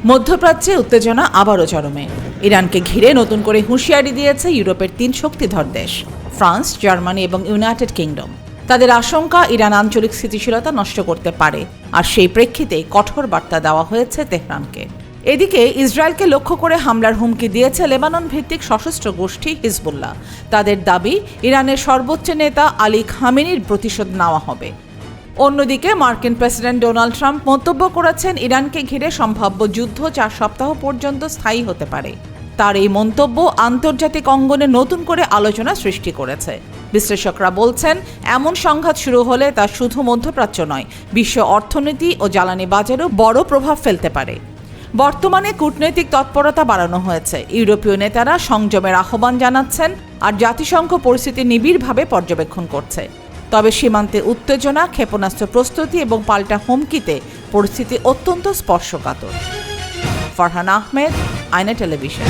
মধ্যপ্রাচ্যে উত্তেজনা আবারও চরমে। ইরানকে ঘিরে নতুন করে হুঁশিয়ারি দিয়েছে ইউরোপের 3 শক্তিধর দেশ ফ্রান্স, জার্মানি এবং ইউনাইটেড কিংডম। তাদের আশঙ্কা ইরান আঞ্চলিক স্থিতিশীলতা নষ্ট করতে পারে, আর সেই প্রেক্ষিতে কঠোর বার্তা দেওয়া হয়েছে তেহরানকে। এদিকে ইসরায়েলকে লক্ষ্য করে হামলার হুমকি দিয়েছে লেবানন ভিত্তিক সশস্ত্র গোষ্ঠী হিজবুল্লাহ। তাদের দাবি, ইরানের সর্বোচ্চ নেতা আলী খামেনির প্রতিশোধ নেওয়া হবে। অন্যদিকে মার্কিন প্রেসিডেন্ট ডোনাল্ড ট্রাম্প মন্তব্য করেছেন, ইরানকে ঘিরে সম্ভাব্য যুদ্ধ 4 সপ্তাহ পর্যন্ত স্থায়ী হতে পারে। তার এই মন্তব্য আন্তর্জাতিক অঙ্গনে নতুন করে আলোচনা সৃষ্টি করেছে। বিশ্লেষকরা বলছেন, এমন সংঘাত শুরু হলে তা শুধু মধ্যপ্রাচ্য নয়, বিশ্ব অর্থনীতি ও জ্বালানি বাজারেও বড় প্রভাব ফেলতে পারে। বর্তমানে কূটনৈতিক তৎপরতা বাড়ানো হয়েছে। ইউরোপীয় নেতারা সংযমের আহ্বান জানাচ্ছেন, আর জাতিসংঘ পরিস্থিতি নিবিড়ভাবে পর্যবেক্ষণ করছে। তবে সীমান্তে উত্তেজনা, ক্ষেপণাস্ত্র প্রস্তুতি এবং পাল্টা হুমকিতে পরিস্থিতি অত্যন্ত স্পর্শকাতর। ফারহান আহমেদ, আয়না টেলিভিশন।